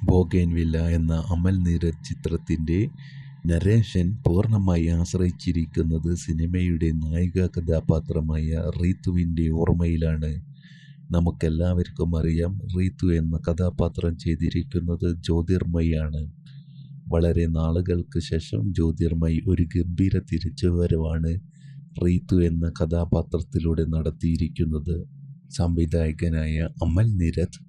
Bougainvillea എന്ന അമൽ നീരദ് ചിത്രത്തിൻ്റെ narration പൂർണ്ണമായി ആശ്രയിച്ചിരിക്കുന്നത് സിനിമയുടെ നായിക കഥാപാത്രമായ റീത്തുവിൻ്റെ ഓർമ്മയിലാണ്. നമുക്കെല്ലാവർക്കും അറിയാം, റീത്തു എന്ന കഥാപാത്രം ചെയ്തിരിക്കുന്നത് ജ്യോതിർമയിയാണ്. വളരെ നാളുകൾക്ക് ശേഷം ജ്യോതിർമയി ഒരു ഗംഭീര തിരിച്ചുവരവാണ് റീത്തു എന്ന കഥാപാത്രത്തിലൂടെ നടത്തിയിരിക്കുന്നത്. സംവിധായകനായ അമൽ നീരദ്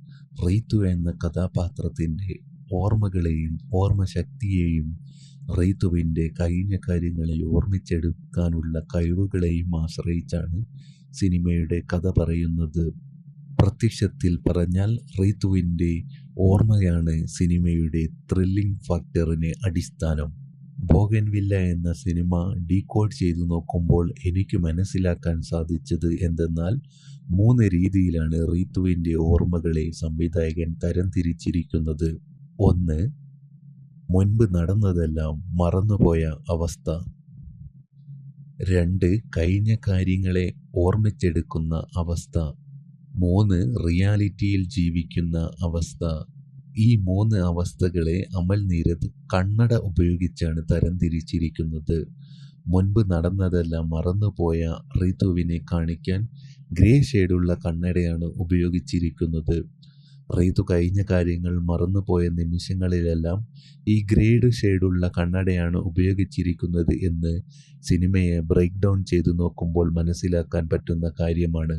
റീത്തു എന്ന കഥാപാത്രത്തിൻ്റെ ഓർമ്മകളെയും ഓർമ്മശക്തിയെയും റീത്തുവിൻ്റെ കഴിഞ്ഞ കാര്യങ്ങളെ ഓർമ്മിച്ചെടുക്കാനുള്ള കഴിവുകളെയും ആശ്രയിച്ചാണ് സിനിമയുടെ കഥ പറയുന്നത്. പ്രത്യക്ഷത്തിൽ പറഞ്ഞാൽ റീത്തുവിൻ്റെ ഓർമ്മയാണ് സിനിമയുടെ ത്രില്ലിംഗ് ഫാക്ടറിന് അടിസ്ഥാനം. ബോഗൻവില്ല എന്ന സിനിമ ഡീകോഡ് ചെയ്തു നോക്കുമ്പോൾ എനിക്ക് മനസ്സിലാക്കാൻ സാധിച്ചത് എന്തെന്നാൽ 3 രീതിയിലാണ് റീത്തുവിൻ്റെ ഓർമ്മകളെ സംവിധായകൻ തരംതിരിച്ചിരിക്കുന്നത്. 1. മുൻപ് നടന്നതെല്ലാം മറന്നുപോയ അവസ്ഥ. 2. കഴിഞ്ഞ കാര്യങ്ങളെ ഓർമ്മിച്ചെടുക്കുന്ന അവസ്ഥ. 3. റിയാലിറ്റിയിൽ ജീവിക്കുന്ന അവസ്ഥ. ഈ 3 അവസ്ഥകളെ അമൽ നീരദ് കണ്ണട ഉപയോഗിച്ചാണ് തരംതിരിച്ചിരിക്കുന്നത്. മുൻപ് നടന്നതെല്ലാം മറന്നുപോയ റീത്തുവിനെ കാണിക്കാൻ ഗ്രേ ഷെയ്ഡുള്ള കണ്ണടയാണ് ഉപയോഗിച്ചിരിക്കുന്നത്. റീത്തു കഴിഞ്ഞ കാര്യങ്ങൾ മറന്നുപോയ നിമിഷങ്ങളിലെല്ലാം ഈ ഗ്രേഡ് ഷെയ്ഡുള്ള കണ്ണടയാണ് ഉപയോഗിച്ചിരിക്കുന്നത് എന്ന് സിനിമയെ ബ്രേക്ക് ഡൗൺ ചെയ്തു നോക്കുമ്പോൾ മനസ്സിലാക്കാൻ പറ്റുന്ന കാര്യമാണ്.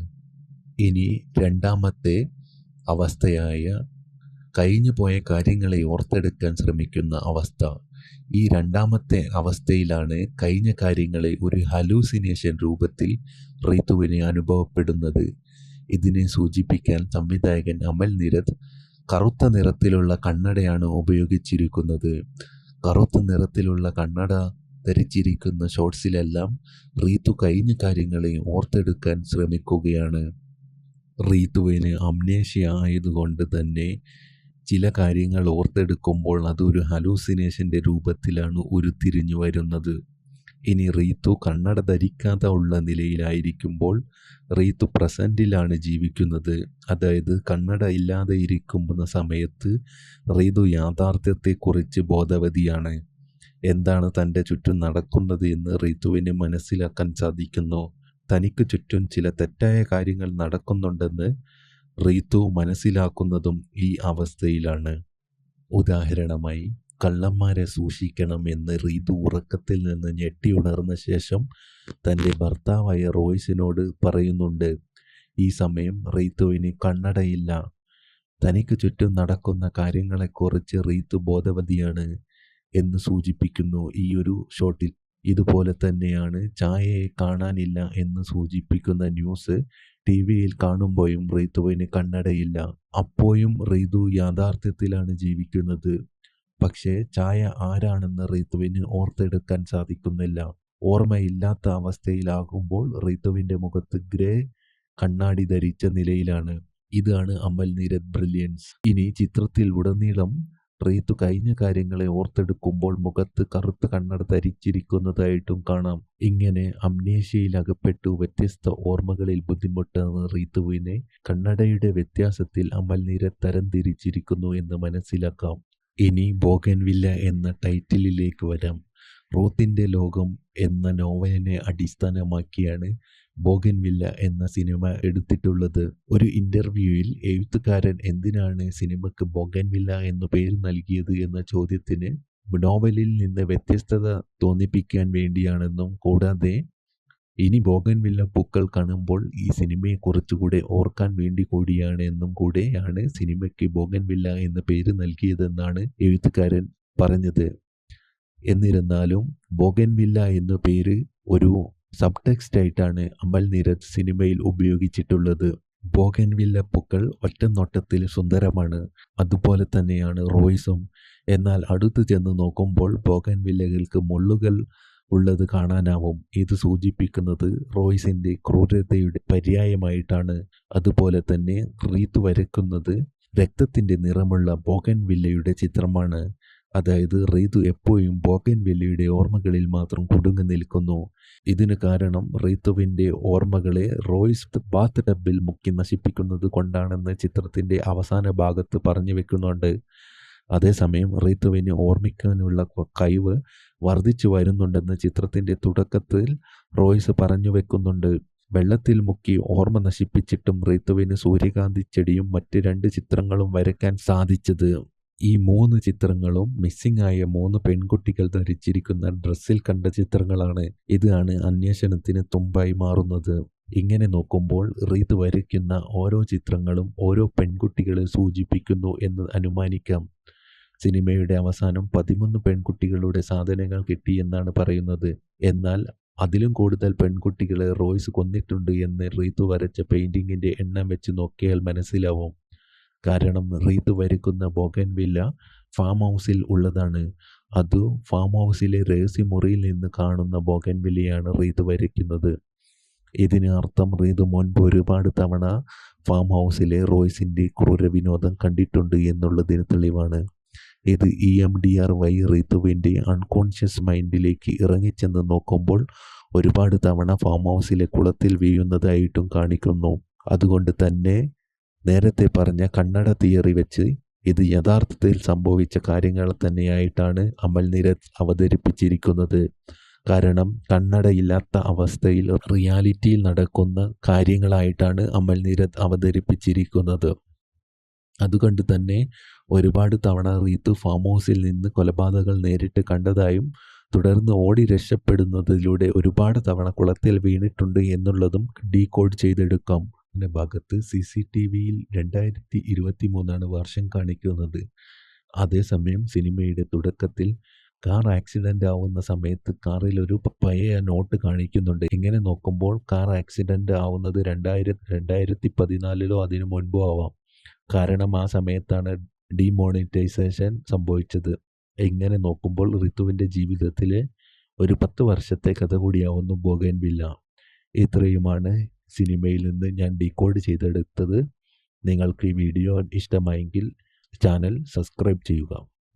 ഇനി രണ്ടാമത്തെ അവസ്ഥയായ കഴിഞ്ഞുപോയ കാര്യങ്ങളെ ഓർത്തെടുക്കാൻ ശ്രമിക്കുന്ന അവസ്ഥ. ഈ രണ്ടാമത്തെ അവസ്ഥയിലാണ് കഴിഞ്ഞ കാര്യങ്ങളെ ഒരു ഹലൂസിനേഷൻ രൂപത്തിൽ റീത്തുവിന് അനുഭവപ്പെടുന്നത്. ഇതിനെ സൂചിപ്പിക്കാൻ സംവിധായകൻ അമൽ നീരദ് കറുത്ത നിറത്തിലുള്ള കണ്ണടയാണ് ഉപയോഗിച്ചിരിക്കുന്നത്. കറുത്ത നിറത്തിലുള്ള കണ്ണട ധരിച്ചിരിക്കുന്ന ഷോട്ട്സിലെല്ലാം റീത്തു കഴിഞ്ഞ കാര്യങ്ങളെ ഓർത്തെടുക്കാൻ ശ്രമിക്കുകയാണ്. റീത്തുവിന് അംനേഷ്യ ആയതുകൊണ്ട് തന്നെ ചില കാര്യങ്ങൾ ഓർത്തെടുക്കുമ്പോൾ അതൊരു ഹലൂസിനേഷൻ്റെ രൂപത്തിലാണ് ഉരുത്തിരിഞ്ഞു വരുന്നത്. ഇനി റീത്തു കണ്ണട ധരിക്കാതെ ഉള്ള നിലയിലായിരിക്കുമ്പോൾ റീത്തു പ്രസൻറ്റിലാണ് ജീവിക്കുന്നത്. അതായത് കണ്ണട ഇല്ലാതെ ഇരിക്കുന്ന സമയത്ത് റീത്തു യാഥാർത്ഥ്യത്തെക്കുറിച്ച് ബോധവതിയാണ്. എന്താണ് തൻ്റെ ചുറ്റും നടക്കുന്നത് എന്ന് റീത്തുവിന് മനസ്സിലാക്കാൻ സാധിക്കുന്നു. തനിക്ക് ചുറ്റും ചില തെറ്റായ കാര്യങ്ങൾ നടക്കുന്നുണ്ടെന്ന് റീത്തു മനസ്സിലാക്കുന്നതും ഈ അവസ്ഥയിലാണ്. ഉദാഹരണമായി, കള്ളന്മാരെ സൂക്ഷിക്കണം എന്ന് റീത്തു ഉറക്കത്തിൽ നിന്ന് ഞെട്ടിയുണർന്ന ശേഷം തൻ്റെ ഭർത്താവായ റോയ്സിനോട് പറയുന്നുണ്ട്. ഈ സമയം റീത്തുവിന് കണ്ണടയില്ല. തനിക്ക് ചുറ്റും നടക്കുന്ന കാര്യങ്ങളെക്കുറിച്ച് റീത്തു ബോധവതിയാണ് എന്ന് സൂചിപ്പിക്കുന്നു ഈ ഒരു ഷോട്ടിൽ. ഇതുപോലെ തന്നെയാണ് ചായയെ കാണാനില്ല എന്ന് സൂചിപ്പിക്കുന്ന ന്യൂസ് TV-യിൽ കാണുമ്പോഴും റീത്തുവിന് കണ്ണടയില്ല. അപ്പോഴും റീത്തു യാഥാർത്ഥ്യത്തിലാണ് ജീവിക്കുന്നത്. പക്ഷേ ചായ ആരാണെന്ന് റീത്തുവിന് ഓർത്തെടുക്കാൻ സാധിക്കുന്നില്ല. ഓർമ്മയില്ലാത്ത അവസ്ഥയിലാകുമ്പോൾ റീത്തുവിൻ്റെ മുഖത്ത് ഗ്രേ കണ്ണാടി ധരിച്ച നിലയിലാണ്. ഇതാണ് അമൽ നീരദ് ബ്രില്യൻസ്. ഇനി ചിത്രത്തിൽ ഉടനീളം റീത്തു കഴിഞ്ഞ കാര്യങ്ങളെ ഓർത്തെടുക്കുമ്പോൾ മുഖത്ത് കറുത്ത കണ്ണട ധരിച്ചിരിക്കുന്നതായിട്ടും കാണാം. ഇങ്ങനെ അംനേഷ്യയിൽ അകപ്പെട്ടു വ്യത്യസ്ത ഓർമ്മകളിൽ ബുദ്ധിമുട്ടുന്ന റീത്തുവിനെ കണ്ണടയുടെ വ്യത്യാസത്തിൽ അമൽ നീരദ് തരംതിരിച്ചിരിക്കുന്നു എന്ന് മനസ്സിലാക്കാം. ഇനി ബോഗൻവില്ല എന്ന ടൈറ്റിലിലേക്ക് വരാം. റൂത്തിൻ്റെ ലോകം എന്ന നോവലിനെ അടിസ്ഥാനമാക്കിയാണ് ബോഗൻവില്ല എന്ന സിനിമ എടുത്തിട്ടുള്ളത്. ഒരു ഇൻ്റർവ്യൂവിൽ എഴുത്തുകാരൻ എന്തിനാണ് സിനിമയ്ക്ക് ബോഗൻവില്ല എന്ന പേര് നൽകിയത് എന്ന ചോദ്യത്തിന് നോവലിൽ നിന്ന് വ്യത്യസ്തത തോന്നിപ്പിക്കാൻ വേണ്ടിയാണെന്നും കൂടാതെ ഇനി ബോഗൻവില്ല പൂക്കൾ കാണുമ്പോൾ ഈ സിനിമയെ കുറച്ചുകൂടെ ഓർക്കാൻ വേണ്ടി കൂടിയാണ് എന്നും കൂടെയാണ് സിനിമയ്ക്ക് ബോഗൻവില്ല എന്ന പേര് നൽകിയതെന്നാണ് എഴുത്തുകാരൻ പറഞ്ഞത്. എന്നിരുന്നാലും ബോഗൻവില്ല എന്ന പേര് ഒരു സബ് ടെക്സ്റ്റ് ആയിട്ടാണ് അമൽ നീരദ് സിനിമയിൽ ഉപയോഗിച്ചിട്ടുള്ളത്. ബോഗൻവില്ല പൂക്കൾ ഒറ്റ നോട്ടത്തിൽ സുന്ദരമാണ്. അതുപോലെ തന്നെയാണ് റോയ്സും. എന്നാൽ അടുത്ത് ചെന്ന് നോക്കുമ്പോൾ ബോഗൻവില്ലകൾക്ക് മുള്ളുകൾ ഉള്ളത് കാണാനാവും. ഇത് സൂചിപ്പിക്കുന്നത് റോയ്സിൻ്റെ ക്രൂരതയുടെ പര്യായമായിട്ടാണ്. അതുപോലെ തന്നെ റീത്തു വരയ്ക്കുന്നത് രക്തത്തിൻ്റെ നിറമുള്ള ബോഗൻവില്ലയുടെ ചിത്രമാണ്. അതായത് റീത്തു എപ്പോഴും ബോഗൻവില്ലയുടെ ഓർമ്മകളിൽ മാത്രം കുടുങ്ങി നിൽക്കുന്നു. ഇതിന് കാരണം റീത്തുവിൻ്റെ ഓർമ്മകളെ റോയ്സ് ബാത്ത് ടബിൽ മുക്കി നശിപ്പിക്കുന്നത് കൊണ്ടാണെന്ന് ചിത്രത്തിൻ്റെ അവസാന ഭാഗത്ത് പറഞ്ഞു വെക്കുന്നുണ്ട്. അതേസമയം റീത്തുവിന് ഓർമ്മിക്കാനുള്ള കഴിവ് വർദ്ധിച്ചു വരുന്നുണ്ടെന്ന് ചിത്രത്തിൻ്റെ തുടക്കത്തിൽ റോയ്സ് പറഞ്ഞു വെക്കുന്നുണ്ട്. വെള്ളത്തിൽ മുക്കി ഓർമ്മ നശിപ്പിച്ചിട്ടും റീത്തുവിന് സൂര്യകാന്തി ചെടിയും മറ്റ് 2 ചിത്രങ്ങളും വരയ്ക്കാൻ സാധിച്ചത് ഈ 3 ചിത്രങ്ങളും മിസ്സിംഗ് ആയ 3 പെൺകുട്ടികൾ ധരിച്ചിരിക്കുന്ന ഡ്രസ്സിൽ കണ്ട ചിത്രങ്ങളാണ്. ഇതാണ് അന്വേഷണത്തിന് തുമ്പായി മാറുന്നത്. ഇങ്ങനെ നോക്കുമ്പോൾ റീത്ത് വരയ്ക്കുന്ന ഓരോ ചിത്രങ്ങളും ഓരോ പെൺകുട്ടികളെ സൂചിപ്പിക്കുന്നു എന്ന് അനുമാനിക്കാം. സിനിമയുടെ അവസാനം 13 പെൺകുട്ടികളുടെ സാധനങ്ങൾ കിട്ടിയെന്നാണ് പറയുന്നത്. എന്നാൽ അതിലും കൂടുതൽ പെൺകുട്ടികളെ റോയ്സ് കൊന്നിട്ടുണ്ട് എന്ന് റീത്ത് വരച്ച പെയിന്റിങ്ങിന്റെ എണ്ണം വെച്ച് നോക്കിയാൽ മനസ്സിലാവും. കാരണം റീത്ത് വരയ്ക്കുന്ന ബോഗൻവില്ല ഫാം ഹൗസിൽ ഉള്ളതാണ്. അത് ഫാം ഹൗസിലെ രഹസ്യമുറിയിൽ നിന്ന് കാണുന്ന ബോഗൻവില്ലയാണ് റീത്ത് വരയ്ക്കുന്നത്. ഇതിന് അർത്ഥം റീത്ത് മുൻപ് ഒരുപാട് തവണ ഫാം ഹൗസിലെ റോയ്സിന്റെ ക്രൂരവിനോദം കണ്ടിട്ടുണ്ട് എന്നുള്ളതിന് തെളിവാണ്. ഇത് EMDR വഴി റീത്തുവിൻ്റെ അൺകോൺഷ്യസ് മൈൻഡിലേക്ക് ഇറങ്ങിച്ചെന്ന് നോക്കുമ്പോൾ ഒരുപാട് തവണ ഫാം ഹൗസിലെ കുളത്തിൽ വീഴുന്നതായിട്ടും കാണിക്കുന്നു. അതുകൊണ്ട് തന്നെ നേരത്തെ പറഞ്ഞ കണ്ണട തിയറി വെച്ച് ഇത് യഥാർത്ഥത്തിൽ സംഭവിച്ച കാര്യങ്ങൾ തന്നെയായിട്ടാണ് അമൽ നീരദ് അവതരിപ്പിച്ചിരിക്കുന്നത്. കാരണം കണ്ണടയില്ലാത്ത അവസ്ഥയിൽ റിയാലിറ്റിയിൽ നടക്കുന്ന കാര്യങ്ങളായിട്ടാണ് അമൽ നീരദ് അവതരിപ്പിച്ചിരിക്കുന്നത്. അതുകൊണ്ട് തന്നെ ഒരുപാട് തവണ റീത്ത് ഫാം ഹൗസിൽ നിന്ന് കൊലപാതകങ്ങൾ നേരിട്ട് കണ്ടതായും തുടർന്ന് ഓടി രക്ഷപ്പെടുന്നതിലൂടെ ഒരുപാട് തവണ കുളത്തിൽ വീണിട്ടുണ്ട് എന്നുള്ളതും ഡീകോഡ് ചെയ്തെടുക്കാം. ഭാഗത്ത് CCTVയിൽ 2023 വർഷം കാണിക്കുന്നത്. അതേസമയം സിനിമയുടെ തുടക്കത്തിൽ കാർ ആക്സിഡൻ്റ് ആവുന്ന സമയത്ത് കാറിൽ ഒരു പഴയ നോട്ട് കാണിക്കുന്നുണ്ട്. ഇങ്ങനെ നോക്കുമ്പോൾ കാർ ആക്സിഡൻ്റ് ആവുന്നത് 2014 അതിനു മുൻപോ ആവാം. കാരണം ആ സമയത്താണ് ഡിമോണിറ്റൈസേഷൻ സംഭവിച്ചത്. ഇങ്ങനെ നോക്കുമ്പോൾ ഋതുവിൻ്റെ ജീവിതത്തിലെ ഒരു 10 വർഷത്തെ കഥ കൂടിയാവുന്നു ബോഗൻവില്ല. ഇത്രയുമാണ് സിനിമയിൽ നിന്ന് ഞാൻ ഡീകോഡ് ചെയ്തെടുത്തത്. നിങ്ങൾക്ക് ഈ വീഡിയോ ഇഷ്ടമായെങ്കിൽ ചാനൽ സബ്സ്ക്രൈബ് ചെയ്യുക.